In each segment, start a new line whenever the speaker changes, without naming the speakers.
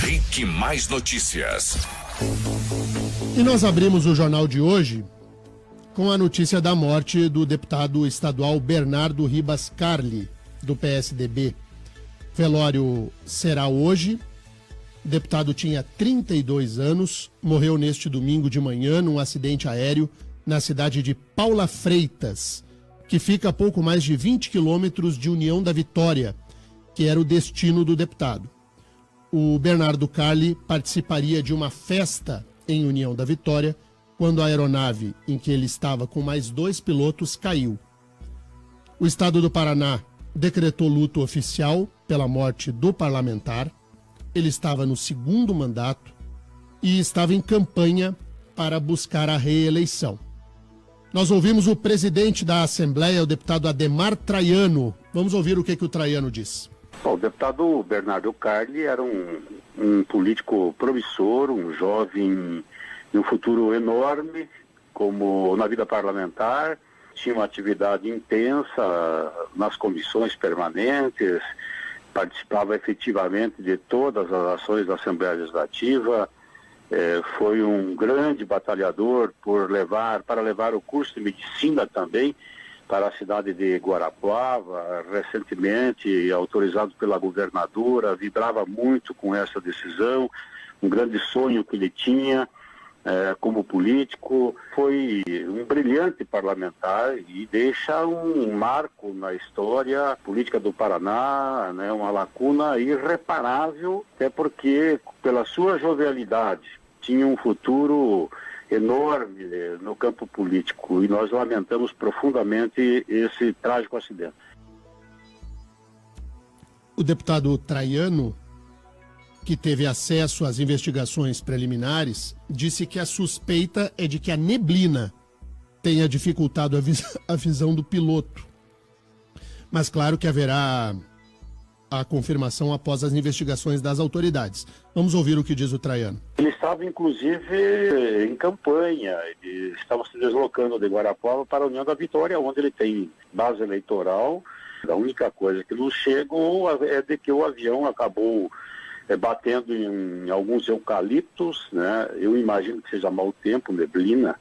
Henrique Mais Notícias.
E nós abrimos o jornal de hoje com a notícia da morte do deputado estadual Bernardo Ribas Carli, do PSDB. Velório será hoje. O deputado tinha 32 anos, morreu neste domingo de manhã num acidente aéreo na cidade de Paula Freitas, que fica a pouco mais de 20 quilômetros de União da Vitória, que era o destino do deputado. O Bernardo Carli participaria de uma festa em União da Vitória quando a aeronave em que ele estava com mais 2 pilotos caiu. O estado do Paraná decretou luto oficial pela morte do parlamentar. Ele estava no segundo mandato e estava em campanha para buscar a reeleição. Nós ouvimos o presidente da Assembleia, o deputado Ademar Traiano. Vamos ouvir o que o Traiano diz.
Bom, o deputado Bernardo Carli era um político promissor, um jovem de um futuro enorme, como na vida parlamentar. Tinha uma atividade intensa nas comissões permanentes, participava efetivamente de todas as ações da Assembleia Legislativa, foi um grande batalhador para levar o curso de medicina também para a cidade de Guarapuava, recentemente autorizado pela governadora, vibrava muito com essa decisão, um grande sonho que ele tinha como político. Foi um brilhante parlamentar e deixa um marco na história política do Paraná, né, uma lacuna irreparável, até porque, pela sua jovialidade, tinha um futuro enorme no campo político, e nós lamentamos profundamente esse trágico acidente.
O deputado Traiano, que teve acesso às investigações preliminares, disse que a suspeita é de que a neblina tenha dificultado a visão do piloto. Mas claro que haverá a confirmação após as investigações das autoridades. Vamos ouvir o que diz o Traiano.
Ele estava, inclusive, em campanha. Ele estava se deslocando de Guarapuava para a União da Vitória, onde ele tem base eleitoral. A única coisa que nos chegou é de que o avião acabou batendo em alguns eucaliptos, né? Eu imagino que seja mau tempo, neblina,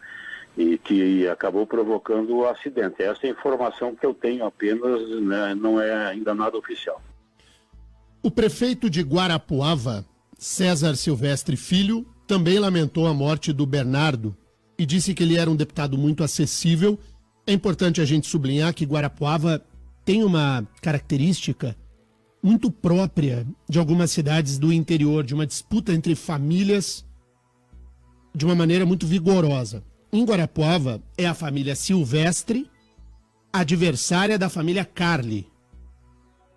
e que acabou provocando o acidente. Essa é a informação que eu tenho apenas, né? Não é ainda nada oficial.
O prefeito de Guarapuava, César Silvestre Filho, também lamentou a morte do Bernardo e disse que ele era um deputado muito acessível. É importante a gente sublinhar que Guarapuava tem uma característica muito própria de algumas cidades do interior, de uma disputa entre famílias de uma maneira muito vigorosa. Em Guarapuava é a família Silvestre, adversária da família Carli.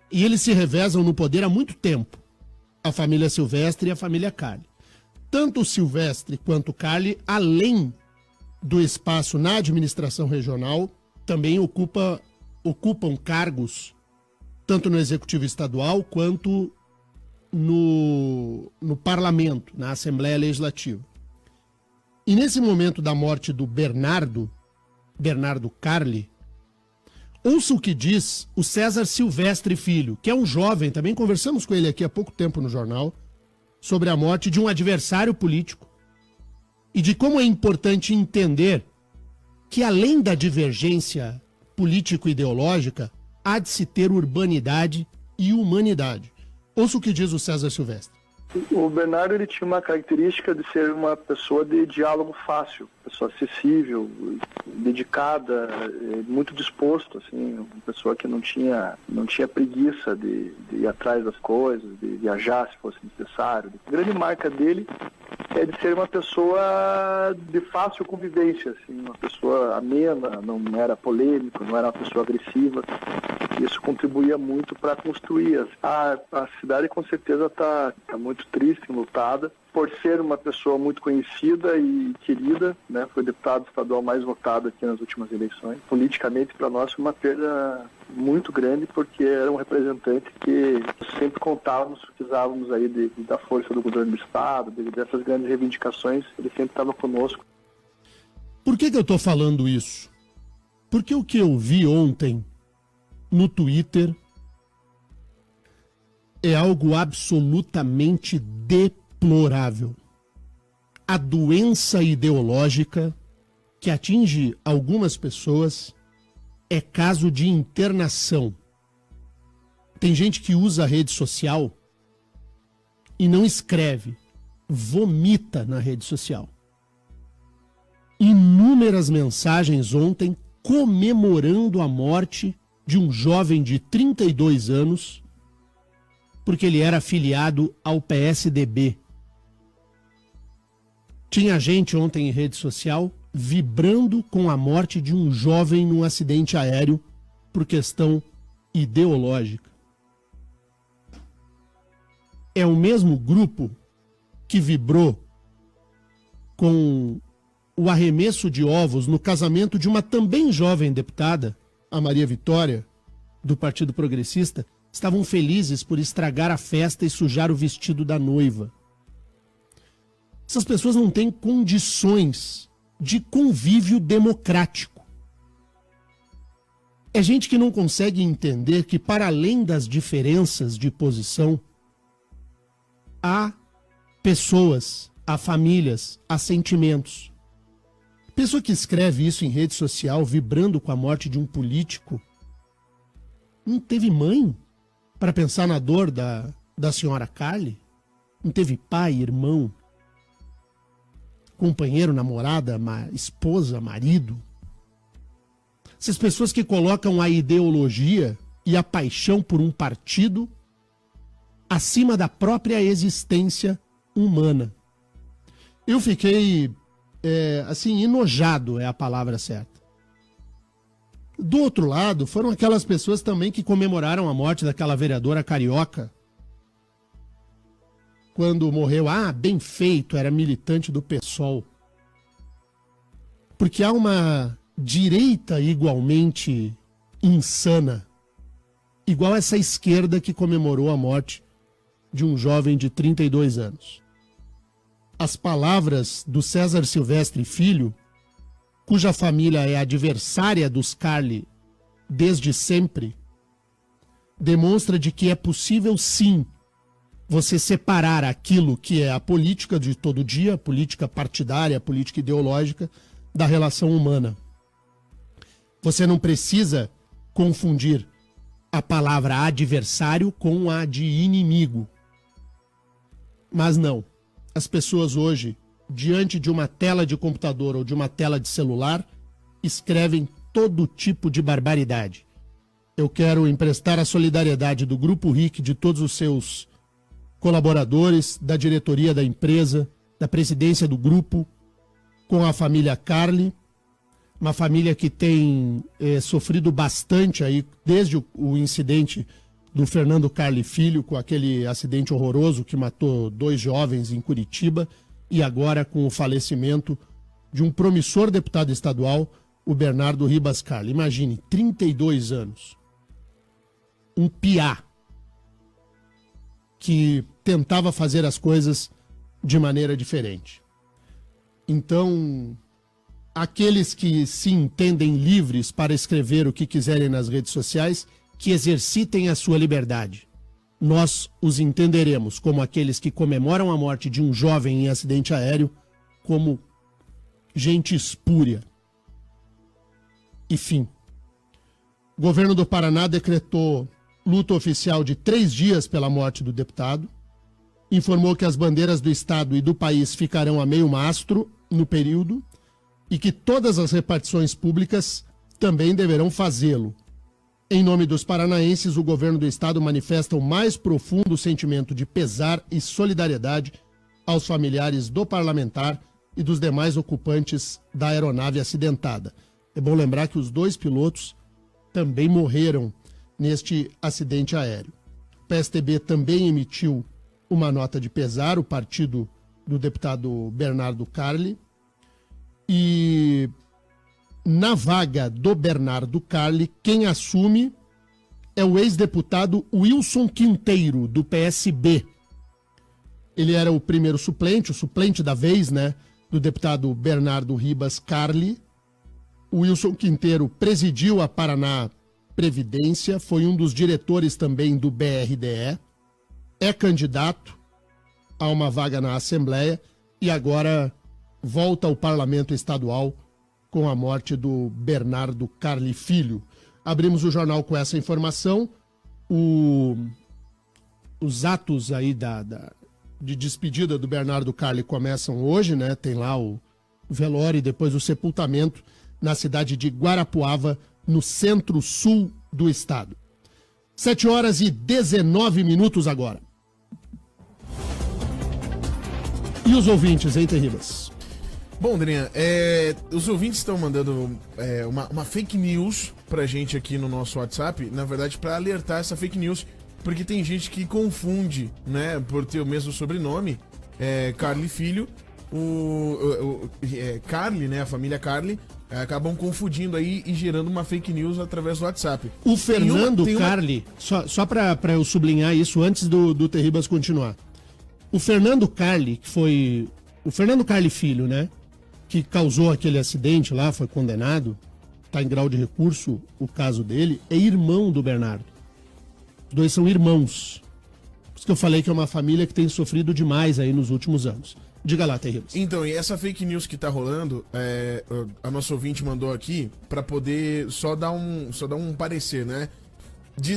E eles se revezam no poder há muito tempo, a família Silvestre e a família Carli. Tanto o Silvestre quanto o Carli, além do espaço na administração regional, também ocupam cargos tanto no Executivo Estadual quanto no Parlamento, na Assembleia Legislativa. E nesse momento da morte do Bernardo Carli, ouça o que diz o César Silvestre Filho, que é um jovem, também conversamos com ele aqui há pouco tempo no jornal, sobre a morte de um adversário político e de como é importante entender que, além da divergência político-ideológica, há de se ter urbanidade e humanidade. Ouça o que diz o César Silvestre.
O Bernardo, ele tinha uma característica de ser uma pessoa de diálogo fácil, pessoa acessível, dedicada, muito disposto, assim, uma pessoa que não tinha preguiça de ir atrás das coisas, de viajar se fosse necessário. A grande marca dele é de ser uma pessoa de fácil convivência, assim, uma pessoa amena, não era polêmico, não era uma pessoa agressiva. Isso contribuía muito para construir. A cidade com certeza está muito triste, enlutada, por ser uma pessoa muito conhecida e querida, né? Foi o deputado estadual mais votado aqui nas últimas eleições. Politicamente, para nós, foi uma perda muito grande, porque era um representante que sempre contávamos, precisávamos aí da força do governo do estado, dessas grandes reivindicações, ele sempre estava conosco.
Por que eu estou falando isso? Porque o que eu vi ontem no Twitter é algo absolutamente deplorável. A doença ideológica que atinge algumas pessoas é caso de internação. Tem gente que usa a rede social e não escreve, vomita na rede social. Inúmeras mensagens ontem comemorando a morte de um jovem de 32 anos, porque ele era afiliado ao PSDB. Tinha gente ontem em rede social vibrando com a morte de um jovem num acidente aéreo por questão ideológica. É o mesmo grupo que vibrou com o arremesso de ovos no casamento de uma também jovem deputada, a Maria Vitória, do Partido Progressista. Estavam felizes por estragar a festa e sujar o vestido da noiva. Essas pessoas não têm condições de convívio democrático. É gente que não consegue entender que, para além das diferenças de posição, há pessoas, há famílias, há sentimentos. Pessoa que escreve isso em rede social, vibrando com a morte de um político, não teve mãe para pensar na dor da senhora Carly? Não teve pai, irmão, companheiro, namorada, esposa, marido? Essas pessoas que colocam a ideologia e a paixão por um partido acima da própria existência humana. Eu fiquei, enojado é a palavra certa. Do outro lado, foram aquelas pessoas também que comemoraram a morte daquela vereadora carioca. Quando morreu, bem feito, era militante do PSOL. Porque há uma direita igualmente insana, igual essa esquerda que comemorou a morte de um jovem de 32 anos. As palavras do César Silvestre Filho, cuja família é adversária dos Carly desde sempre, demonstra de que é possível sim você separar aquilo que é a política de todo dia, a política partidária, a política ideológica, da relação humana. Você não precisa confundir a palavra adversário com a de inimigo. Mas não. As pessoas hoje, diante de uma tela de computador ou de uma tela de celular, escrevem todo tipo de barbaridade. Eu quero emprestar a solidariedade do Grupo RIC, de todos os seus colaboradores, da diretoria da empresa, da presidência do grupo, com a família Carly, uma família que tem sofrido bastante aí, desde o incidente do Fernando Carly Filho, com aquele acidente horroroso que matou 2 jovens em Curitiba, e agora com o falecimento de um promissor deputado estadual, o Bernardo Ribas Carly. Imagine, 32 anos. Um piá que tentava fazer as coisas de maneira diferente. Então, aqueles que se entendem livres para escrever o que quiserem nas redes sociais, que exercitem a sua liberdade. Nós os entenderemos como aqueles que comemoram a morte de um jovem em acidente aéreo como gente espúria. E fim. O governo do Paraná decretou luto oficial de 3 dias pela morte do deputado, informou que as bandeiras do estado e do país ficarão a meio mastro no período e que todas as repartições públicas também deverão fazê-lo. Em nome dos paranaenses, o governo do estado manifesta o mais profundo sentimento de pesar e solidariedade aos familiares do parlamentar e dos demais ocupantes da aeronave acidentada. É bom lembrar que os 2 pilotos também morreram neste acidente aéreo. O PSDB também emitiu uma nota de pesar, o partido do deputado Bernardo Carly, e na vaga do Bernardo Carly, quem assume é o ex-deputado Wilson Quinteiro, do PSB. Ele era o primeiro suplente, o suplente da vez, né, do deputado Bernardo Ribas Carly. O Wilson Quinteiro presidiu a Paraná Previdência, foi um dos diretores também do BRDE, é candidato a uma vaga na Assembleia e agora volta ao Parlamento Estadual com a morte do Bernardo Carli Filho. Abrimos o jornal com essa informação. Os atos aí de despedida do Bernardo Carli começam hoje, né? Tem lá o velório e depois o sepultamento na cidade de Guarapuava, no centro-sul do estado. 7h19 agora. E os ouvintes, hein, Terribas?
Bom, Drinha, os ouvintes estão mandando uma fake news pra gente aqui no nosso WhatsApp, na verdade, pra alertar essa fake news, porque tem gente que confunde, né, por ter o mesmo sobrenome, Carli Filho, Carli, né, a família Carli, acabam confundindo aí e gerando uma fake news através do WhatsApp.
O Fernando Carli, só pra eu sublinhar isso antes do Terribas continuar. O Fernando Carli, que foi... O Fernando Carli Filho, né? Que causou aquele acidente lá, foi condenado, tá em grau de recurso, o caso dele, é irmão do Bernardo. Os dois são irmãos. Por isso que eu falei que é uma família que tem sofrido demais aí nos últimos anos. Diga lá, Terribas.
Então, e essa fake news que tá rolando, a nossa ouvinte mandou aqui pra poder só dar um parecer, né?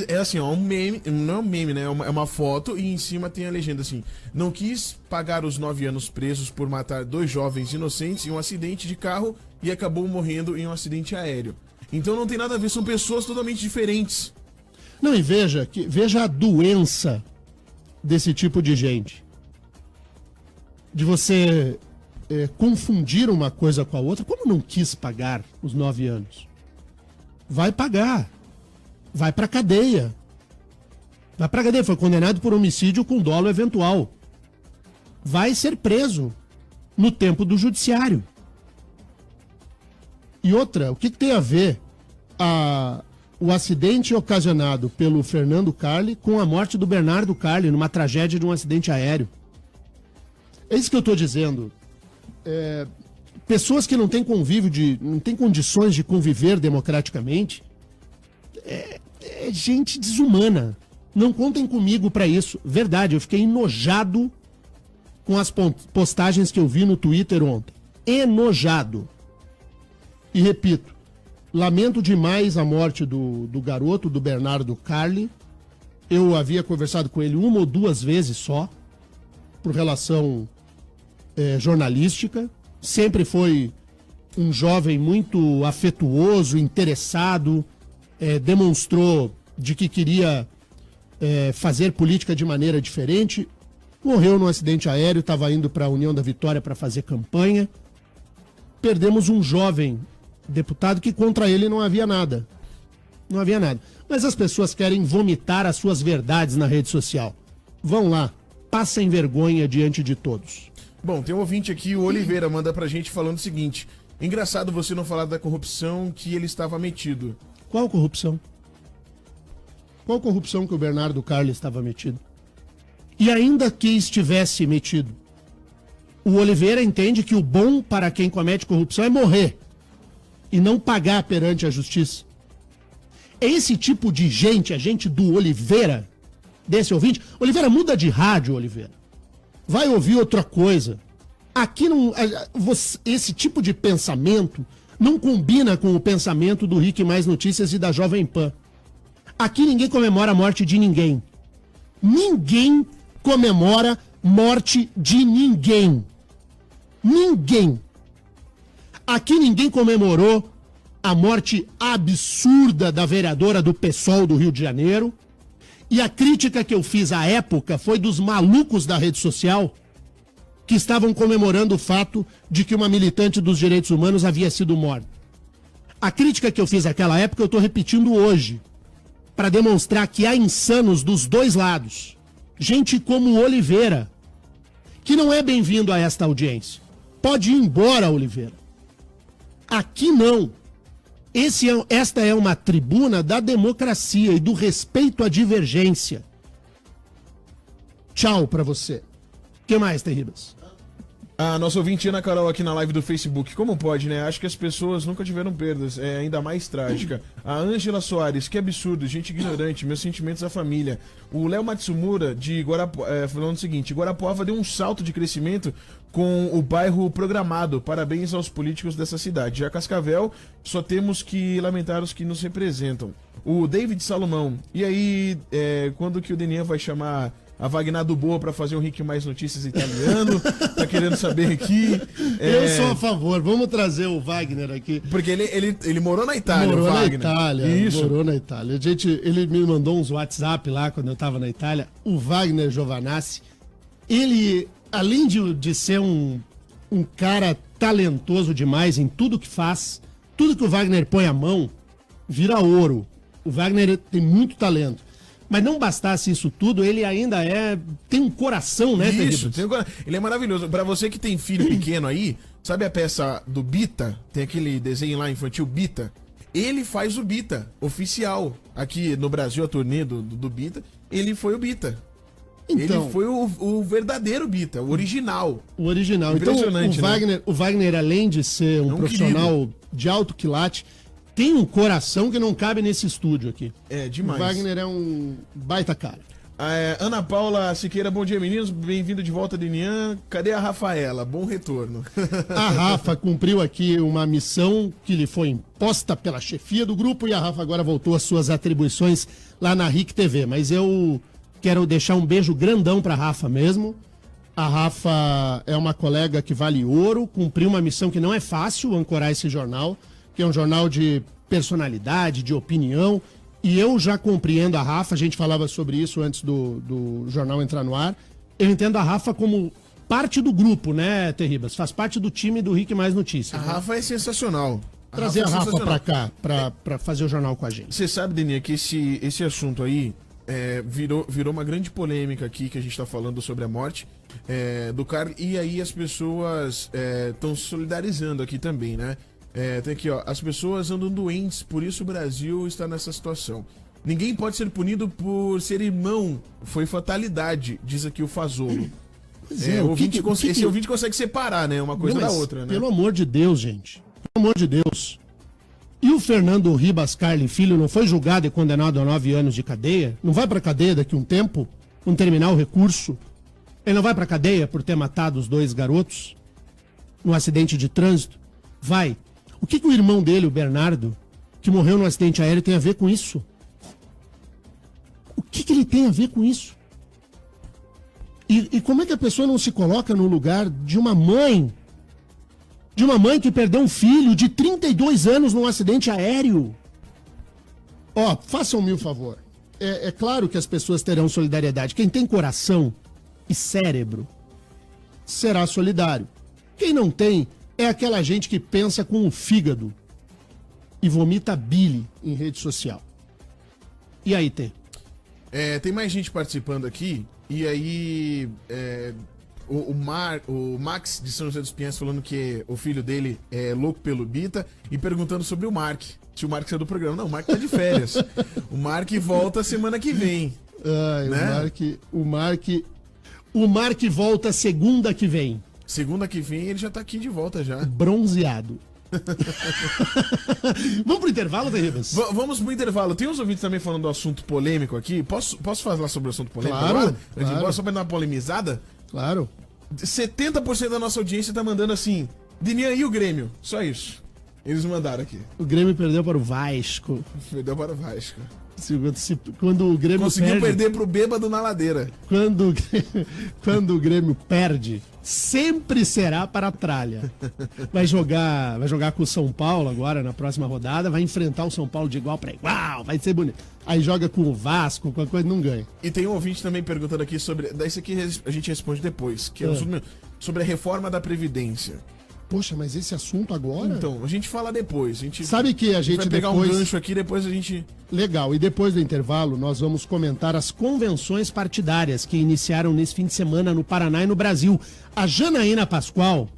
É assim, ó, um meme, não é um meme, né? É uma foto e em cima tem a legenda assim: não quis pagar os 9 anos presos por matar 2 jovens inocentes em um acidente de carro e acabou morrendo em um acidente aéreo. Então não tem nada a ver, são pessoas totalmente diferentes.
Não, e veja a doença desse tipo de gente. De você confundir uma coisa com a outra. Como não quis pagar os 9 anos? Vai pagar. Vai pra cadeia. Vai pra cadeia. Foi condenado por homicídio com dolo eventual. Vai ser preso no tempo do judiciário. E outra, o que tem a ver o acidente ocasionado pelo Fernando Carli com a morte do Bernardo Carli numa tragédia de um acidente aéreo? É isso que eu tô dizendo. Pessoas que não têm convívio, não têm condições de conviver democraticamente, é gente desumana. Não contem comigo pra isso. Verdade, eu fiquei enojado com as postagens que eu vi no Twitter ontem. Enojado. E repito, lamento demais a morte do garoto, do Bernardo Carli. Eu havia conversado com ele 1 ou 2 vezes só, por relação jornalística. Sempre foi um jovem muito afetuoso, interessado, demonstrou de que queria fazer política de maneira diferente. Morreu num acidente aéreo, estava indo para a União da Vitória para fazer campanha. Perdemos um jovem deputado que contra ele não havia nada. Não havia nada. Mas as pessoas querem vomitar as suas verdades na rede social. Vão lá, passem vergonha diante de todos.
Bom, tem um ouvinte aqui, o Oliveira, manda pra gente falando o seguinte: engraçado você não falar da corrupção que ele estava metido.
Qual corrupção? Qual corrupção que o Bernardo Carli estava metido? E ainda que estivesse metido, o Oliveira entende que o bom para quem comete corrupção é morrer e não pagar perante a justiça. É esse tipo de gente, a gente do Oliveira, desse ouvinte. Oliveira, muda de rádio, Oliveira. Vai ouvir outra coisa. Aqui não, esse tipo de pensamento não combina com o pensamento do Rick Mais Notícias e da Jovem Pan. Aqui ninguém comemora a morte de ninguém. Ninguém comemora morte de ninguém. Ninguém. Aqui ninguém comemorou a morte absurda da vereadora do PSOL do Rio de Janeiro. E a crítica que eu fiz à época foi dos malucos da rede social que estavam comemorando o fato de que uma militante dos direitos humanos havia sido morta. A crítica que eu fiz naquela época eu estou repetindo hoje, para demonstrar que há insanos dos dois lados. Gente como o Oliveira, que não é bem-vindo a esta audiência. Pode ir embora, Oliveira. Aqui não. Esta é uma tribuna da democracia e do respeito à divergência. Tchau pra você. O que mais, Terribas?
A nossa ouvinte Ana Carol aqui na live do Facebook. Como pode, né? Acho que as pessoas nunca tiveram perdas. É ainda mais trágica. A Ângela Soares, que absurdo, gente ignorante. Meus sentimentos à família. O Léo Matsumura, de Guarapuava, falando o seguinte: Guarapuava deu um salto de crescimento com o bairro programado. Parabéns aos políticos dessa cidade. Já Cascavel, só temos que lamentar os que nos representam. O David Salomão. E aí, quando que o Denian vai chamar a Wagner do Boa pra fazer um Rick Mais Notícias italiano? Tá querendo saber aqui.
Eu sou a favor, vamos trazer o Wagner aqui.
Porque ele morou na Itália,
Morou
o
na
Wagner.
Itália,
Isso.
morou na Itália. Ele me mandou uns WhatsApp lá quando eu tava na Itália. O Wagner Giovanassi, ele, além de ser um cara talentoso demais em tudo que faz, tudo que o Wagner põe a mão, vira ouro. O Wagner tem muito talento. Mas não bastasse isso tudo, ele ainda tem um coração, né,
Isso,
Terribas?
ele é maravilhoso. Pra você que tem filho pequeno aí, sabe a peça do Bita? Tem aquele desenho lá infantil Bita? Ele faz o Bita oficial. Aqui no Brasil, a turnê do Bita, ele foi o Bita.
Então,
Ele foi o verdadeiro Bita, o original.
o original. Então,
Impressionante,
o Wagner, além de ser um profissional de alto quilate, tem um coração que não cabe nesse estúdio aqui.
É, demais.
O Wagner é um baita cara.
Ana Paula Siqueira, bom dia, meninos. Bem-vindo de volta, Denian. Cadê a Rafaela? Bom retorno.
A Rafa cumpriu aqui uma missão que lhe foi imposta pela chefia do grupo e a Rafa agora voltou às suas atribuições lá na RIC TV. Mas eu quero deixar um beijo grandão pra Rafa mesmo. A Rafa é uma colega que vale ouro, cumpriu uma missão que não é fácil, ancorar esse jornal, que é um jornal de personalidade, de opinião, e eu já compreendo a Rafa, a gente falava sobre isso antes do jornal entrar no ar, eu entendo a Rafa como parte do grupo, né, Terribas? Faz parte do time do Rick Mais Notícias.
A
né?
Rafa é sensacional.
Trazer a Rafa pra cá, pra fazer o jornal com a gente.
Você sabe, Denian, que esse assunto aí virou uma grande polêmica aqui, que a gente tá falando sobre a morte do Carlos, e aí as pessoas estão se solidarizando aqui também, né? Tem aqui, ó, as pessoas andam doentes, por isso o Brasil está nessa situação. Ninguém pode ser punido por ser irmão, foi fatalidade, diz aqui o Fazolo. Esse ouvinte consegue separar, né, uma coisa da outra, né?
Pelo amor de Deus, gente. Pelo amor de Deus. E o Fernando Ribas Carli Filho não foi julgado e condenado a 9 anos de cadeia? Não vai pra cadeia daqui a um tempo? Quando terminar o recurso? Ele não vai pra cadeia por ter matado os 2 garotos? Num acidente de trânsito? Vai. O que o irmão dele, o Bernardo, que morreu num acidente aéreo, tem a ver com isso? O que ele tem a ver com isso? E como é que a pessoa não se coloca no lugar de uma mãe? De uma mãe que perdeu um filho de 32 anos num acidente aéreo? Ó, façam-me o favor. É claro que as pessoas terão solidariedade. Quem tem coração e cérebro será solidário. Quem não tem é aquela gente que pensa com o fígado e vomita bile em rede social. E aí, T?
Tem mais gente participando aqui, e aí o Max de São José dos Pinhais falando que o filho dele é louco pelo Bita e perguntando sobre o Mark. Se o Mark saiu do programa. Não, o Mark tá de férias. O Mark volta semana que vem.
Ai,
né?
O Mark volta segunda que vem.
Segunda que vem ele já tá aqui de volta já.
Bronzeado. Vamos pro intervalo, Terribas?
Vamos pro intervalo. Tem uns ouvintes também falando do assunto polêmico aqui. Posso falar sobre o assunto polêmico
Claro,
agora?
claro.
Só pra dar uma polemizada?
Claro.
70% da nossa audiência tá mandando assim: Denian e o Grêmio. Só isso. Eles mandaram aqui.
O Grêmio perdeu para o Vasco.
Perdeu para o Vasco.
Quando o Grêmio
conseguiu
perde,
perder pro bêbado na ladeira.
Quando o Grêmio perde, sempre será para a tralha. Vai jogar com o São Paulo agora na próxima rodada, vai enfrentar o São Paulo de igual para igual, vai ser bonito. Aí joga com o Vasco, qualquer coisa, não ganha.
E tem um ouvinte também perguntando aqui sobre... Daí isso aqui a gente responde depois, que é sobre a reforma da Previdência.
Poxa, mas esse assunto agora?
Então, a gente fala depois.
Sabe que a gente
vai pegar
depois...
um gancho aqui, depois a gente...
Legal, e depois do intervalo nós vamos comentar as convenções partidárias que iniciaram nesse fim de semana no Paraná e no Brasil. A Janaína Pascoal,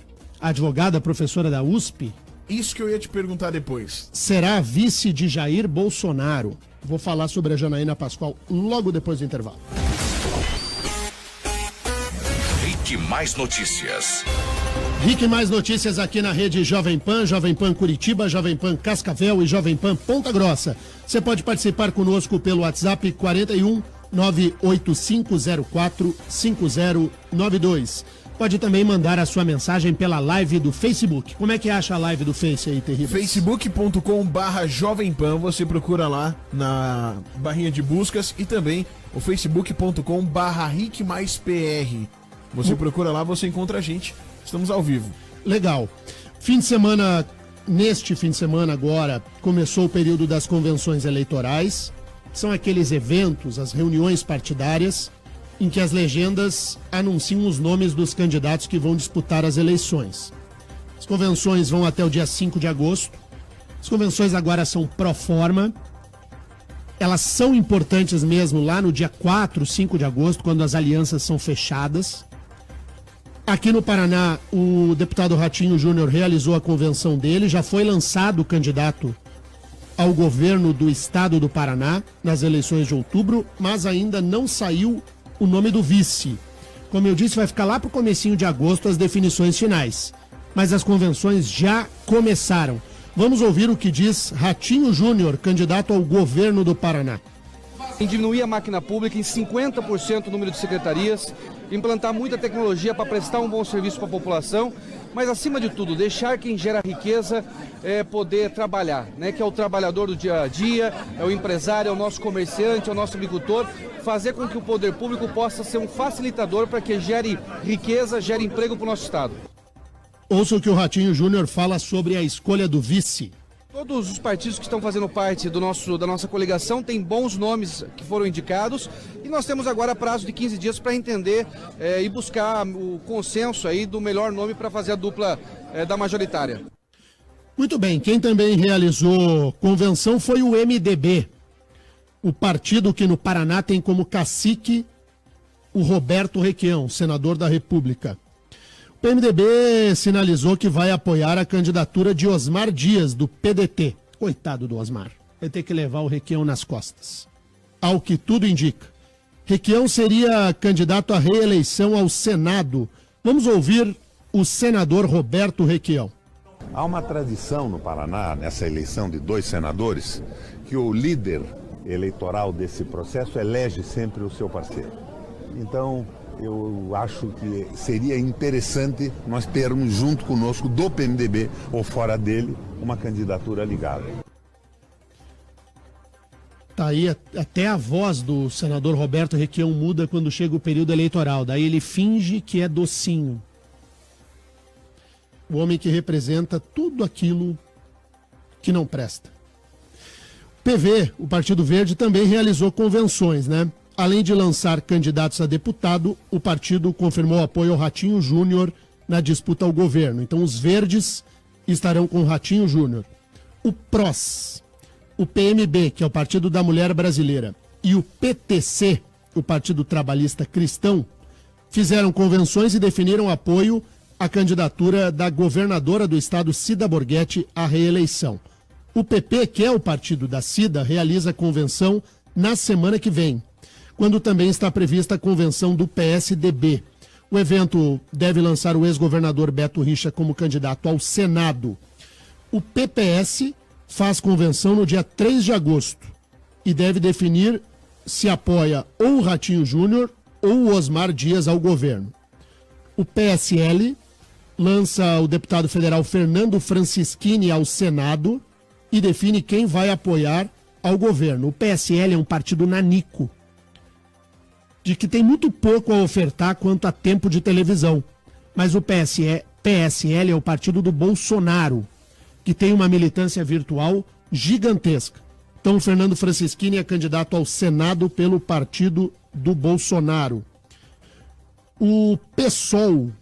advogada, professora da USP...
Isso que eu ia te perguntar depois.
Será vice de Jair Bolsonaro. Vou falar sobre a Janaína Pascoal logo depois do intervalo.
Rick Mais Notícias.
Rick, mais notícias aqui na rede Jovem Pan Curitiba, Jovem Pan Cascavel e Jovem Pan Ponta Grossa. Você pode participar conosco pelo WhatsApp 41 98504 5092. Pode também mandar a sua mensagem pela live do Facebook. Como é que acha a live do Face aí, Terrível?
facebook.com/Jovem Pan, você procura lá na barrinha de buscas, e também o facebook.com/RickMaisPR. Você procura lá, você encontra a gente. Estamos ao vivo.
Legal. Neste fim de semana agora, começou o período das convenções eleitorais. São aqueles eventos, as reuniões partidárias, em que as legendas anunciam os nomes dos candidatos que vão disputar as eleições. As convenções vão até o dia 5 de agosto. As convenções agora são pró forma. Elas são importantes mesmo lá no dia 4, 5 de agosto, quando as alianças são fechadas. Aqui no Paraná, o deputado Ratinho Júnior realizou a convenção dele, já foi lançado o candidato ao governo do estado do Paraná nas eleições de outubro, mas ainda não saiu o nome do vice. Como eu disse, vai ficar lá pro comecinho de agosto as definições finais. Mas as convenções já começaram. Vamos ouvir o que diz Ratinho Júnior, candidato ao governo do Paraná.
Em diminuir a máquina pública em 50% o número de secretarias, implantar muita tecnologia para prestar um bom serviço para a população, mas acima de tudo, deixar quem gera riqueza poder trabalhar, né? Que é o trabalhador do dia a dia, é o empresário, é o nosso comerciante, é o nosso agricultor, fazer com que o poder público possa ser um facilitador para que gere riqueza, gere emprego para o nosso estado.
Ouça o que o Ratinho Júnior fala sobre a escolha do vice.
Todos os partidos que estão fazendo parte da nossa coligação têm bons nomes que foram indicados, e nós temos agora prazo de 15 dias para entender e buscar o consenso aí do melhor nome para fazer a dupla da majoritária.
Muito bem, quem também realizou convenção foi o MDB, o partido que no Paraná tem como cacique o Roberto Requião, senador da República. O PMDB sinalizou que vai apoiar a candidatura de Osmar Dias, do PDT. Coitado do Osmar, vai ter que levar o Requião nas costas. Ao que tudo indica, Requião seria candidato à reeleição ao Senado. Vamos ouvir o senador Roberto Requião.
Há uma tradição no Paraná, nessa eleição de 2 senadores, que o líder eleitoral desse processo elege sempre o seu parceiro. Então, eu acho que seria interessante nós termos junto conosco, do PMDB ou fora dele, uma candidatura ligada.
Tá aí, até a voz do senador Roberto Requião muda quando chega o período eleitoral. Daí ele finge que é docinho. O homem que representa tudo aquilo que não presta. O PV, o Partido Verde, também realizou convenções, né? Além de lançar candidatos a deputado, o partido confirmou apoio ao Ratinho Júnior na disputa ao governo. Então os verdes estarão com o Ratinho Júnior. O PROS, o PMB, que é o Partido da Mulher Brasileira, e o PTC, o Partido Trabalhista Cristão, fizeram convenções e definiram apoio à candidatura da governadora do estado, Cida Borghetti, à reeleição. O PP, que é o partido da Cida, realiza a convenção na semana que vem, quando também está prevista a convenção do PSDB. O evento deve lançar o ex-governador Beto Richa como candidato ao Senado. O PPS faz convenção no dia 3 de agosto e deve definir se apoia ou o Ratinho Júnior ou o Osmar Dias ao governo. O PSL lança o deputado federal Fernando Francischini ao Senado e define quem vai apoiar ao governo. O PSL é um partido nanico, de que tem muito pouco a ofertar quanto a tempo de televisão. Mas o PSL é o partido do Bolsonaro, que tem uma militância virtual gigantesca. Então, o Fernando Francischini é candidato ao Senado pelo partido do Bolsonaro. O PSOL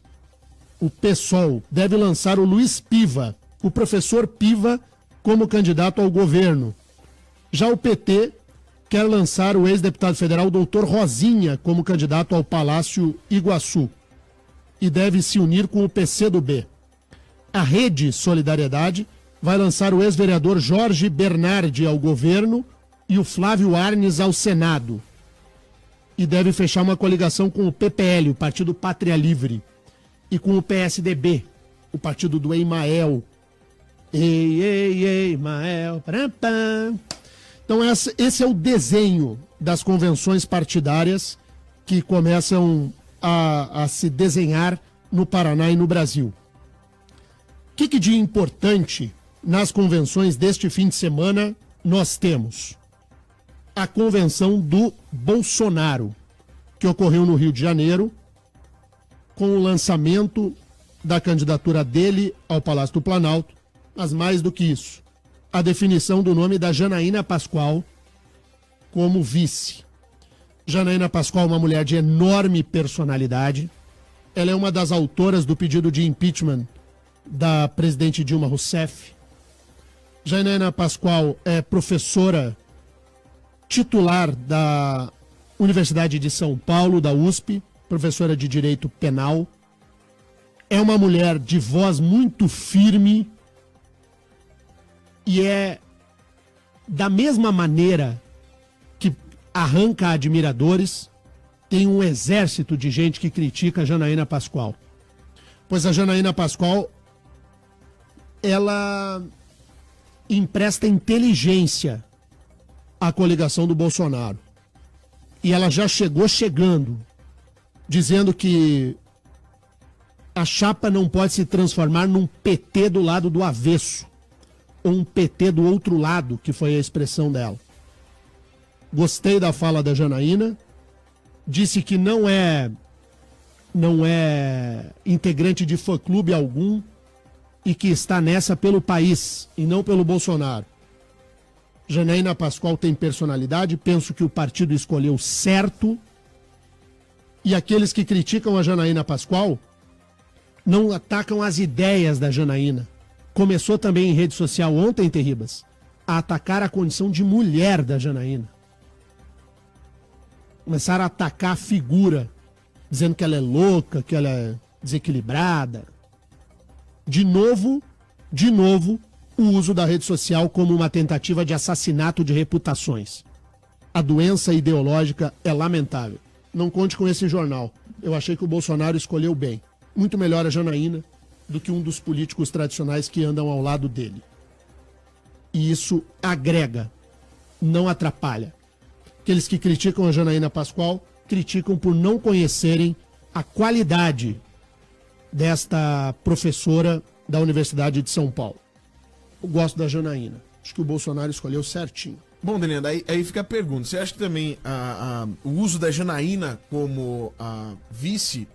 deve lançar o Luiz Piva, o professor Piva, como candidato ao governo. Já o PT quer lançar o ex-deputado federal Dr. Rosinha como candidato ao Palácio Iguaçu e deve se unir com o PCdoB. A Rede Solidariedade vai lançar o ex-vereador Jorge Bernardi ao governo e o Flávio Arnes ao Senado. E deve fechar uma coligação com o PPL, o Partido Pátria Livre, e com o PSDB, o partido do Emael. Ei, Emael. Então esse é o desenho das convenções partidárias que começam a se desenhar no Paraná e no Brasil. O que de importante nas convenções deste fim de semana nós temos? A convenção do Bolsonaro, que ocorreu no Rio de Janeiro, com o lançamento da candidatura dele ao Palácio do Planalto, mas mais do que isso, a definição do nome da Janaína Pascoal como vice. Janaína Pascoal é uma mulher de enorme personalidade. Ela é uma das autoras do pedido de impeachment da presidente Dilma Rousseff. Janaína Pascoal é professora titular da Universidade de São Paulo, da USP, professora de Direito Penal. É uma mulher de voz muito firme e é da mesma maneira que arranca admiradores, tem um exército de gente que critica a Janaína Pascoal. Pois a Janaína Pascoal, ela empresta inteligência à coligação do Bolsonaro. E ela já chegou chegando, dizendo que a chapa não pode se transformar num PT do lado do avesso, ou um PT do outro lado, que foi a expressão dela. Gostei da fala da Janaína, disse que não é integrante de fã-clube algum e que está nessa pelo país e não pelo Bolsonaro. Janaína Pascoal tem personalidade, penso que o partido escolheu certo, e aqueles que criticam a Janaína Pascoal não atacam as ideias da Janaína. Começou também em rede social ontem, Terribas, a atacar a condição de mulher da Janaína. Começaram a atacar a figura, dizendo que ela é louca, que ela é desequilibrada. De novo, o uso da rede social como uma tentativa de assassinato de reputações. A doença ideológica é lamentável. Não conte com esse jornal. Eu achei que o Bolsonaro escolheu bem. Muito melhor a Janaína do que um dos políticos tradicionais que andam ao lado dele. E isso agrega, não atrapalha. Aqueles que criticam a Janaína Pascoal criticam por não conhecerem a qualidade desta professora da Universidade de São Paulo. Eu gosto da Janaína. Acho que o Bolsonaro escolheu certinho.
Bom, Daniel, aí fica a pergunta. Você acha que também o uso da Janaína como a vice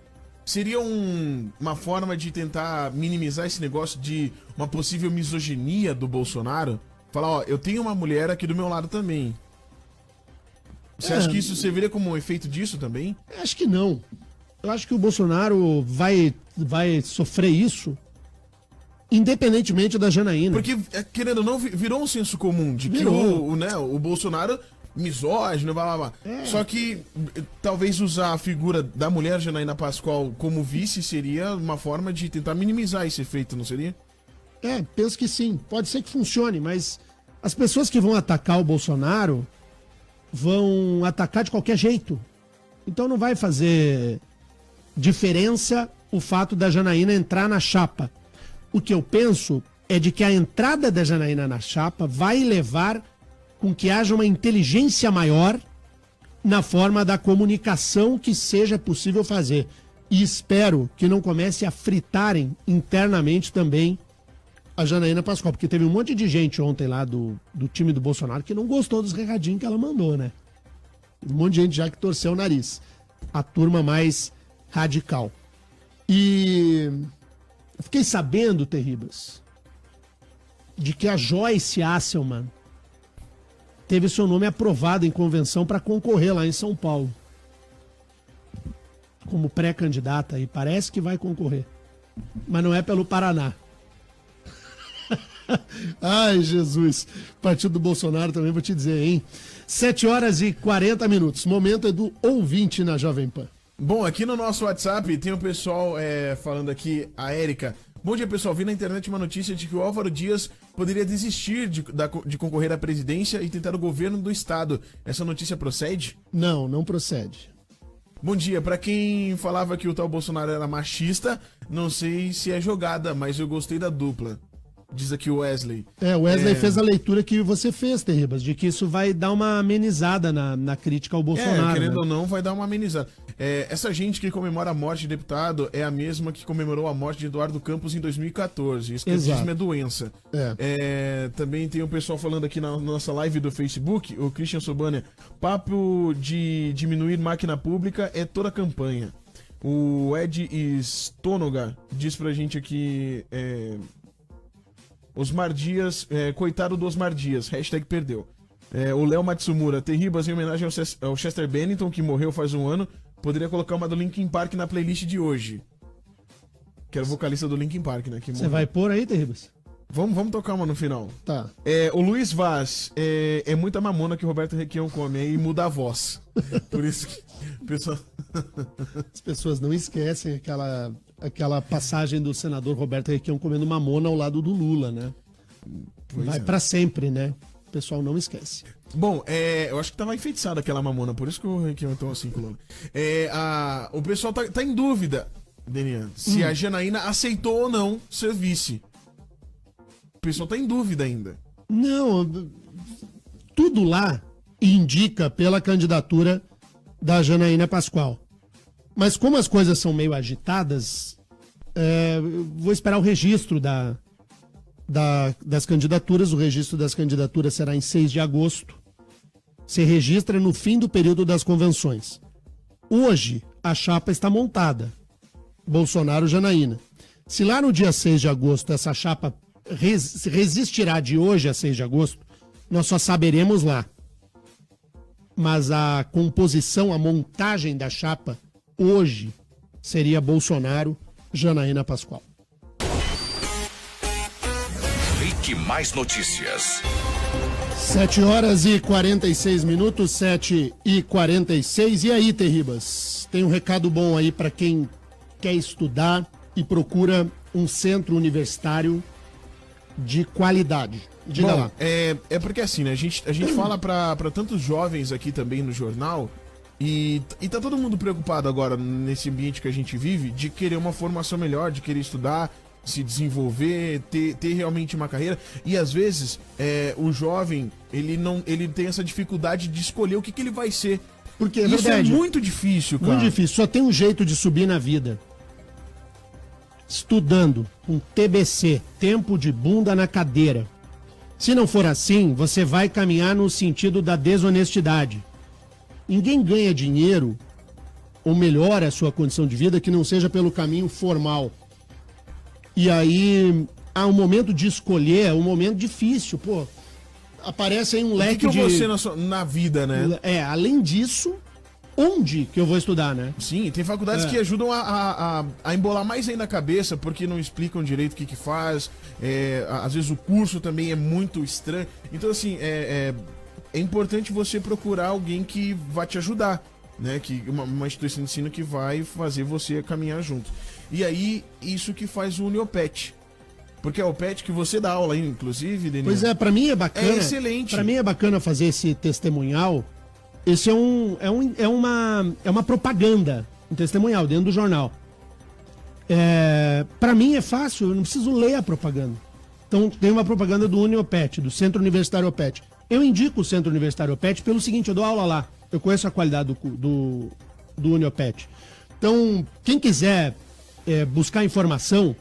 seria uma forma de tentar minimizar esse negócio de uma possível misoginia do Bolsonaro? Falar, ó, eu tenho uma mulher aqui do meu lado também. Você acha que isso serviria como um efeito disso também?
Acho que não. Eu acho que o Bolsonaro vai sofrer isso independentemente da Janaína.
Porque, querendo ou não, virou um senso comum de que o Bolsonaro misógino, blá blá blá. Só que talvez usar a figura da mulher Janaína Pascoal como vice seria uma forma de tentar minimizar esse efeito, não seria?
Penso que sim. Pode ser que funcione, mas as pessoas que vão atacar o Bolsonaro vão atacar de qualquer jeito. Então não vai fazer diferença o fato da Janaína entrar na chapa. O que eu penso é de que a entrada da Janaína na chapa vai levar com que haja uma inteligência maior na forma da comunicação que seja possível fazer. E espero que não comece a fritarem internamente também a Janaína Pascoal, porque teve um monte de gente ontem lá do time do Bolsonaro que não gostou dos recadinhos que ela mandou, né? Um monte de gente já que torceu o nariz. A turma mais radical. E eu fiquei sabendo, Terribas, de que a Joyce Hasselman teve seu nome aprovado em convenção para concorrer lá em São Paulo. Como pré-candidata, e parece que vai concorrer. Mas não é pelo Paraná. Ai, Jesus. Partido do Bolsonaro também, vou te dizer, hein? 7h40. Momento é do ouvinte na Jovem Pan.
Bom, aqui no nosso WhatsApp tem o pessoal falando aqui, a Érica. Bom dia, pessoal. Vi na internet uma notícia de que o Álvaro Dias poderia desistir de concorrer à presidência e tentar o governo do estado. Essa notícia procede?
Não procede.
Bom dia, pra quem falava que o tal Bolsonaro era machista, não sei se é jogada, mas eu gostei da dupla. Diz aqui o Wesley.
O Wesley fez a leitura que você fez, Terribas, de que isso vai dar uma amenizada na crítica ao Bolsonaro.
Querendo
né?
ou não, vai dar uma amenizada. Essa gente que comemora a morte de deputado é a mesma que comemorou a morte de Eduardo Campos em 2014. Esquerdismo é doença. Também tem o pessoal falando aqui na nossa live do Facebook, o Christian Sobania, papo de diminuir máquina pública é toda campanha. O Ed Stonoga diz pra gente aqui... Osmar Dias, coitado do Osmar Dias, hashtag perdeu. O Léo Matsumura, Terribas em homenagem ao Chester Bennington, que morreu faz um ano, poderia colocar uma do Linkin Park na playlist de hoje. Que era o vocalista do Linkin Park, né?
Você vai pôr aí, Terribas?
Vamos tocar uma no final.
Tá.
O Luiz Vaz, é muita mamona que o Roberto Requião come, aí muda a voz. Por isso que o pessoal...
As pessoas não esquecem aquela passagem do senador Roberto Requião comendo mamona ao lado do Lula, né? Vai pra sempre, né? O pessoal não esquece.
Bom, eu acho que tava enfeitiçada aquela mamona, por isso que o Requião é tão assim com o Lula. O pessoal tá em dúvida, Denian, se a Janaína aceitou ou não ser vice. O pessoal tá em dúvida ainda.
Não, tudo lá indica pela candidatura da Janaína Pascoal. Mas como as coisas são meio agitadas, vou esperar o registro das candidaturas. O registro das candidaturas será em 6 de agosto. Se registra no fim do período das convenções. Hoje, a chapa está montada. Bolsonaro-Janaína. Se lá no dia 6 de agosto essa chapa resistirá de hoje a 6 de agosto, nós só saberemos lá. Mas a composição, a montagem da chapa, hoje, seria Bolsonaro, Janaína Pascoal.
Clique Mais Notícias.
7h46, 7h46. E aí, Terribas? Tem um recado bom aí para quem quer estudar e procura um centro universitário de qualidade. Diga lá.
Porque assim, né? A gente fala pra tantos jovens aqui também no jornal e tá todo mundo preocupado agora nesse ambiente que a gente vive de querer uma formação melhor, de querer estudar, se desenvolver, ter realmente uma carreira. E às vezes o jovem, ele tem essa dificuldade de escolher o que ele vai ser.
Porque
isso
verdade,
é muito difícil, cara.
Muito difícil. Só tem um jeito de subir na vida. Estudando, um TBC, tempo de bunda na cadeira. Se não for assim, você vai caminhar no sentido da desonestidade. Ninguém ganha dinheiro ou melhora a sua condição de vida que não seja pelo caminho formal. E aí, há um momento de escolher, é um momento difícil, pô. Aparece aí um leque
O que eu vou ser na vida, né?
Além disso, onde que eu vou estudar, né?
Sim, tem faculdades que ajudam a embolar mais ainda a cabeça, porque não explicam direito o que faz. Às vezes o curso também é muito estranho. Então, assim, é importante você procurar alguém que vai te ajudar, né? Uma instituição de ensino que vai fazer você caminhar junto. E aí, isso que faz o Uniopet. Porque é o PET que você dá aula, inclusive, Denise.
Pois é, pra mim é bacana.
É excelente.
Pra mim é bacana fazer esse testemunhal. Esse é uma propaganda, um testemunhal dentro do jornal. Pra mim é fácil, eu não preciso ler a propaganda. Então tem uma propaganda do Uniopet, do Centro Universitário OPET. Eu indico o Centro Universitário OPET pelo seguinte, eu dou aula lá. Eu conheço a qualidade do Uniopet. Então, quem quiser buscar informação...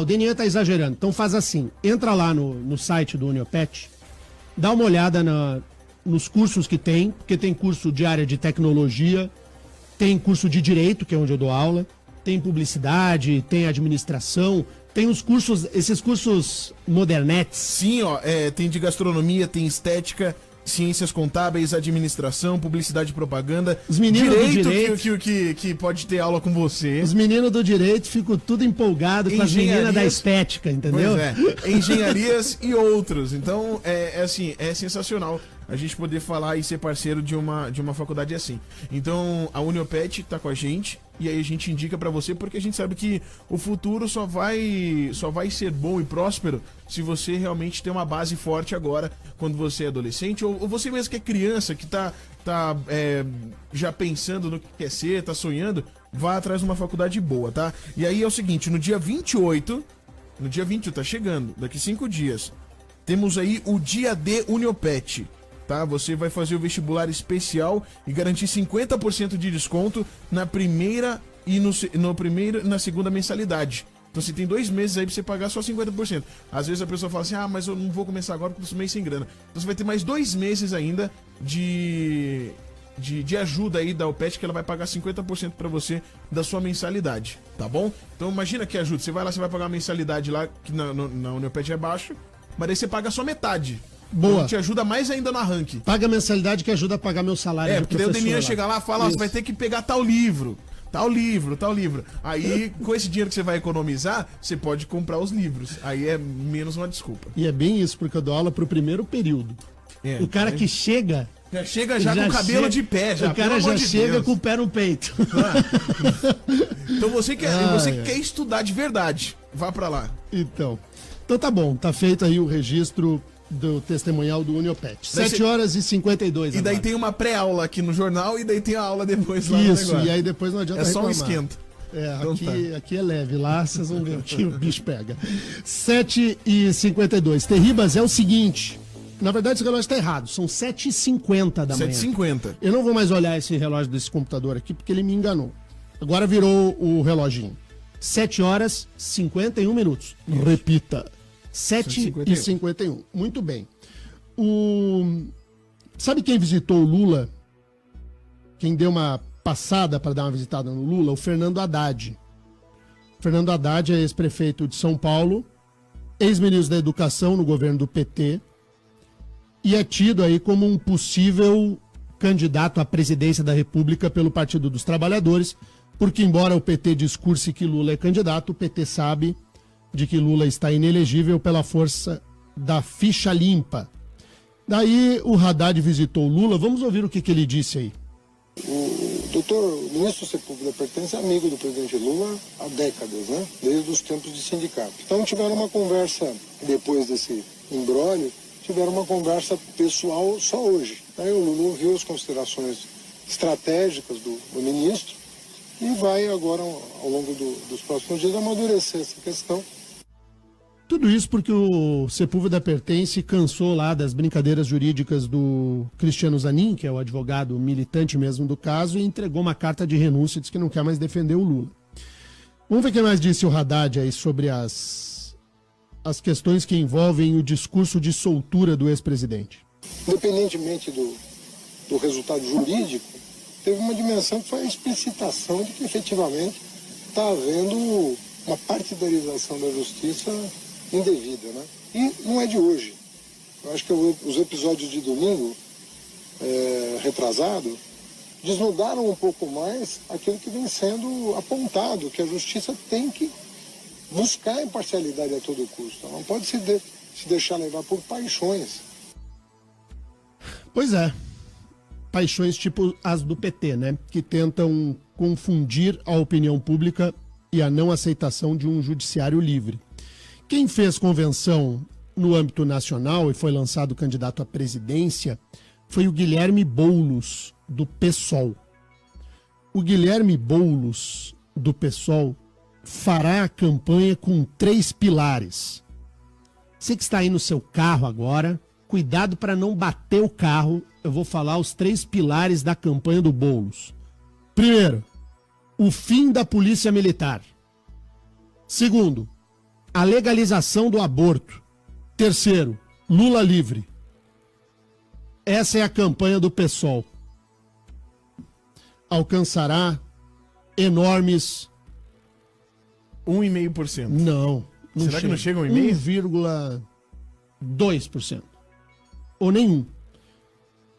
o Denian tá exagerando. Então faz assim, entra lá no site do Uniopet, dá uma olhada nos cursos que tem, porque tem curso de área de tecnologia, tem curso de direito, que é onde eu dou aula, tem publicidade, tem administração, tem os cursos, esses cursos modernetes.
Sim, tem de gastronomia, tem estética, ciências contábeis, administração, publicidade e propaganda.
Os meninos do direito
que pode ter aula com você.
Os meninos do direito ficam tudo empolgados com as meninas da estética, entendeu?
Pois engenharias e outros. Então, é sensacional. a gente poder falar e ser parceiro de uma faculdade assim. Então, a Uniopet tá com a gente, e aí a gente indica pra você, porque a gente sabe que o futuro só vai ser bom e próspero se você realmente tem uma base forte agora, quando você é adolescente, ou você mesmo que é criança, que tá já pensando no que quer ser, tá sonhando, vá atrás de uma faculdade boa, tá? E aí é o seguinte, no dia 28, tá chegando, daqui 5 dias, temos aí o Dia D Uniopet, tá? Você vai fazer o vestibular especial e garantir 50% de desconto na primeira e na segunda mensalidade. Então você tem 2 meses aí pra você pagar só 50%. Às vezes a pessoa fala assim, mas eu não vou começar agora porque eu tô meio sem grana. Então você vai ter mais 2 meses ainda de ajuda aí da UPET, que ela vai pagar 50% pra você da sua mensalidade, tá bom? Então imagina que ajuda, você vai lá, você vai pagar uma mensalidade lá, que na Uniopet é baixo, mas aí você paga só metade.
Boa.
Então te ajuda mais ainda no arranque.
Paga a mensalidade que ajuda a pagar meu salário.
Porque daí o Demian chega lá e fala, você vai ter que pegar tal livro. Aí, com esse dinheiro que você vai economizar, você pode comprar os livros. Aí é menos uma desculpa.
E é bem isso, porque eu dou aula pro primeiro período. O cara que chega...
Já chega com o cabelo de pé.
O cara já chega com o pé no peito.
Então você que quer estudar de verdade, vá pra lá.
Então tá bom, tá feito aí o registro do testemunhal do Uniopet. 7h52.
E daí tem uma pré-aula aqui no jornal e daí tem a aula depois lá
no
negócio.
Isso, e aí depois não adianta
reclamar.
É só um esquento. Então aqui é leve, lá vocês vão ver que o bicho pega. 7h52. Terribas, é o seguinte, na verdade esse relógio tá errado, são 7h50 da manhã.
7h50.
Eu não vou mais olhar esse relógio desse computador aqui porque ele me enganou. Agora virou o reloginho. 7h51. Repita. 7h51. Muito bem. Sabe quem visitou o Lula? Quem deu uma passada para dar uma visitada no Lula? O Fernando Haddad. Fernando Haddad é ex-prefeito de São Paulo, ex-ministro da Educação no governo do PT e é tido aí como um possível candidato à presidência da República pelo Partido dos Trabalhadores, porque embora o PT discurse que Lula é candidato, o PT sabe de que Lula está inelegível pela força da ficha limpa. Daí o Haddad visitou o Lula. Vamos ouvir o que ele disse aí.
O doutor ministro Sepúlveda pertence amigo do presidente Lula há décadas, né? Desde os tempos de sindicato. Então tiveram uma conversa, depois desse imbróglio, tiveram uma conversa pessoal só hoje. Aí o Lula ouviu as considerações estratégicas do ministro e vai agora, ao longo dos próximos dias, amadurecer essa questão.
Tudo isso porque o Sepúlveda Pertence cansou lá das brincadeiras jurídicas do Cristiano Zanin, que é o advogado militante mesmo do caso, e entregou uma carta de renúncia, disse que não quer mais defender o Lula. Vamos ver o que mais disse o Haddad aí sobre as questões que envolvem o discurso de soltura do ex-presidente.
Independentemente do resultado jurídico, teve uma dimensão que foi a explicitação de que efetivamente está havendo uma partidarização da justiça indevida, né? E não é de hoje. Eu acho que os episódios de domingo, retrasado, desnudaram um pouco mais aquilo que vem sendo apontado, que a justiça tem que buscar a imparcialidade a todo custo. Não pode se deixar levar por paixões.
Pois é. Paixões tipo as do PT, né? Que tentam confundir a opinião pública e a não aceitação de um judiciário livre. Quem fez convenção no âmbito nacional e foi lançado candidato à presidência foi o Guilherme Boulos, do PSOL. O Guilherme Boulos, do PSOL, fará a campanha com 3 pilares. Você que está aí no seu carro agora, cuidado para não bater o carro. Eu vou falar os 3 pilares da campanha do Boulos. Primeiro, o fim da polícia militar. Segundo, a legalização do aborto. Terceiro, Lula livre. Essa é a campanha do PSOL. Alcançará enormes...
1,5%.
Não.
Será que não chega a 1,5%?
1,2%. Ou nenhum.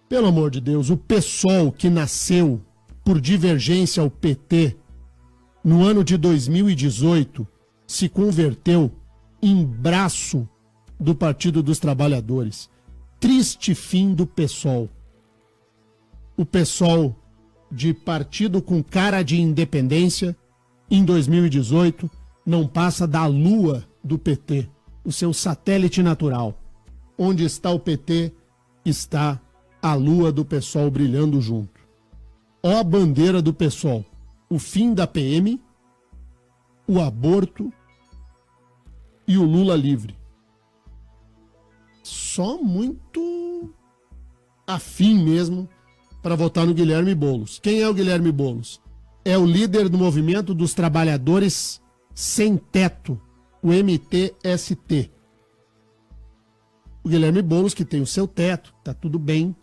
Pelo amor de Deus, o PSOL que nasceu por divergência ao PT no ano de 2018 se converteu em braço do Partido dos Trabalhadores. triste fim do PSOL. O PSOL, de partido com cara de independência, em 2018, não passa da lua do PT, o seu satélite natural. Onde está o PT, está a lua do PSOL brilhando junto. Ó a bandeira do PSOL, o fim da PM, o aborto e o Lula livre. Só muito afim mesmo para votar no Guilherme Boulos. Quem é o Guilherme Boulos? É o líder do movimento dos trabalhadores sem teto, o MTST. O Guilherme Boulos, que tem o seu teto, tá tudo bem,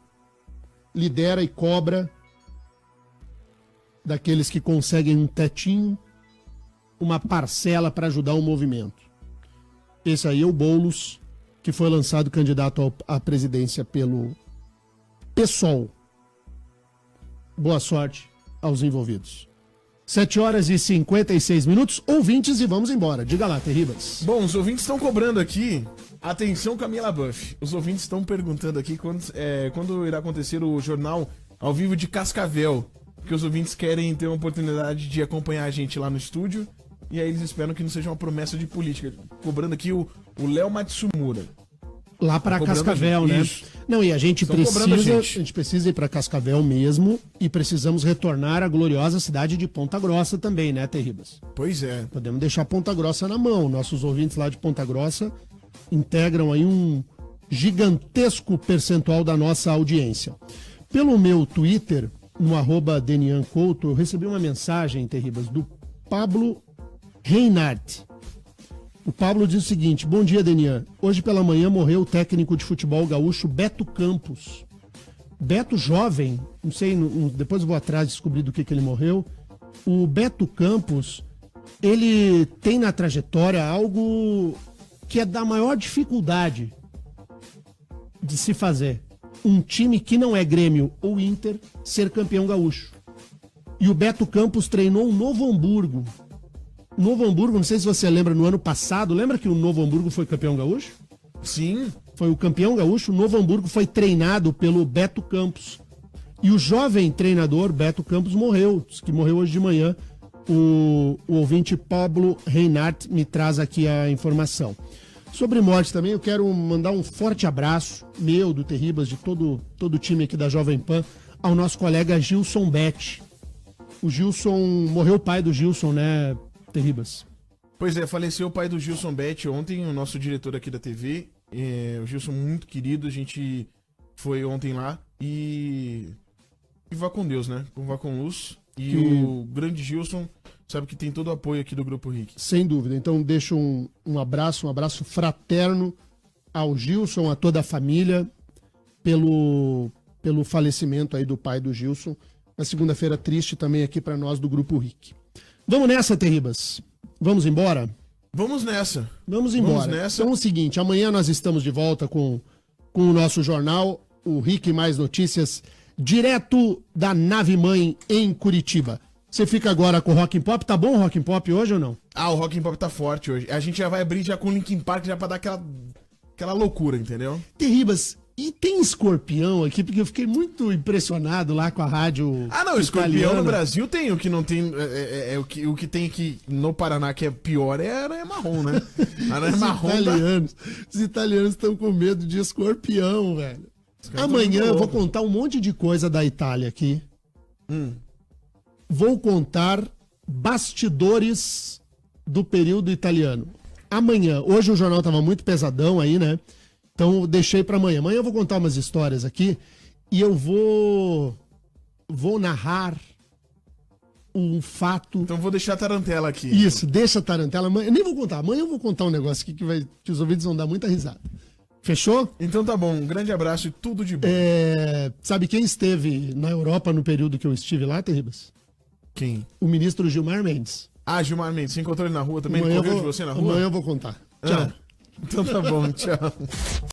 lidera e cobra daqueles que conseguem um tetinho, uma parcela para ajudar o movimento. Esse aí é o Boulos, que foi lançado candidato à presidência pelo PSOL. Boa sorte aos envolvidos. 7h56, ouvintes, e vamos embora. Diga lá, Terribas.
Bom, os ouvintes estão cobrando aqui. Atenção, Camila Buff. Os ouvintes estão perguntando aqui quando irá acontecer o jornal ao vivo de Cascavel. Porque os ouvintes querem ter uma oportunidade de acompanhar a gente lá no estúdio. E aí eles esperam que não seja uma promessa de política. Cobrando aqui o Léo Matsumura.
Lá para Cascavel, né?
Isso.
Não, e a gente
Estão
a gente precisa ir para Cascavel mesmo e precisamos retornar à gloriosa cidade de Ponta Grossa também, né, Terribas?
Pois é.
Podemos deixar Ponta Grossa na mão. Nossos ouvintes lá de Ponta Grossa integram aí um gigantesco percentual da nossa audiência. Pelo meu Twitter, no @DenianCouto, eu recebi uma mensagem, Terribas, do Pablo Reinhardt. O Pablo diz o seguinte: bom dia, Denian. Hoje pela manhã morreu o técnico de futebol gaúcho Beto Campos. Beto jovem, não sei, depois eu vou atrás descobrir do que ele morreu. O Beto Campos, ele tem na trajetória algo que é da maior dificuldade de se fazer. Um time que não é Grêmio ou Inter ser campeão gaúcho. E o Beto Campos treinou o Novo Hamburgo. Novo Hamburgo, não sei se você lembra, no ano passado, lembra que o Novo Hamburgo foi campeão gaúcho?
Sim.
Foi o campeão gaúcho, o Novo Hamburgo foi treinado pelo Beto Campos. E o jovem treinador Beto Campos morreu, que morreu hoje de manhã. O ouvinte Pablo Reinhardt me traz aqui a informação. Sobre morte também, eu quero mandar um forte abraço, meu, do Terribas, de todo o time aqui da Jovem Pan, ao nosso colega Gilson Betti. O Gilson, morreu o pai do Gilson, né, Terribas?
Pois é, faleceu o pai do Gilson Betti ontem, o nosso diretor aqui da TV. O Gilson muito querido, a gente foi ontem lá e vá com Deus, né? Vá com luz. E o grande Gilson sabe que tem todo o apoio aqui do Grupo RIC.
Sem dúvida. Então deixo um abraço fraterno ao Gilson, a toda a família, pelo falecimento aí do pai do Gilson. Uma segunda-feira triste também aqui para nós do Grupo RIC. Vamos nessa, Terribas? Vamos embora?
Vamos nessa.
Vamos embora.
Vamos nessa.
Então é o seguinte, amanhã nós estamos de volta com o nosso jornal, o RIC Mais Notícias, direto da nave-mãe em Curitiba. Você fica agora com o Rock and Pop. Tá bom o Rock and Pop hoje ou não?
Ah, o Rock and Pop tá forte hoje. A gente já vai abrir já com o Linkin Park já pra dar aquela loucura, entendeu?
Terribas, e tem escorpião aqui, porque eu fiquei muito impressionado lá com a rádio.
Ah, não, escorpião no Brasil tem, o que não tem. O que tem aqui no Paraná que é pior é aranha marrom, né? Aranha marrom.
Os italianos estão com medo de escorpião, velho. Amanhã eu vou contar um monte de coisa da Itália aqui. Vou contar bastidores do período italiano. Amanhã, hoje o jornal tava muito pesadão aí, né? Então eu deixei para amanhã. Amanhã eu vou contar umas histórias aqui e eu vou narrar um fato.
Então vou deixar a tarantela aqui.
Isso, deixa a tarantela. Eu nem vou contar. Amanhã eu vou contar um negócio aqui que os ouvintes vão dar muita risada. Fechou?
Então tá bom. Um grande abraço e tudo de bom.
Sabe quem esteve na Europa no período que eu estive lá, Terribas?
Quem?
O ministro Gilmar Mendes.
Ah, Gilmar Mendes. Você encontrou ele na rua também? Ele correu de você na rua?
Amanhã eu vou contar. Tchau.
Então tá bom, tchau.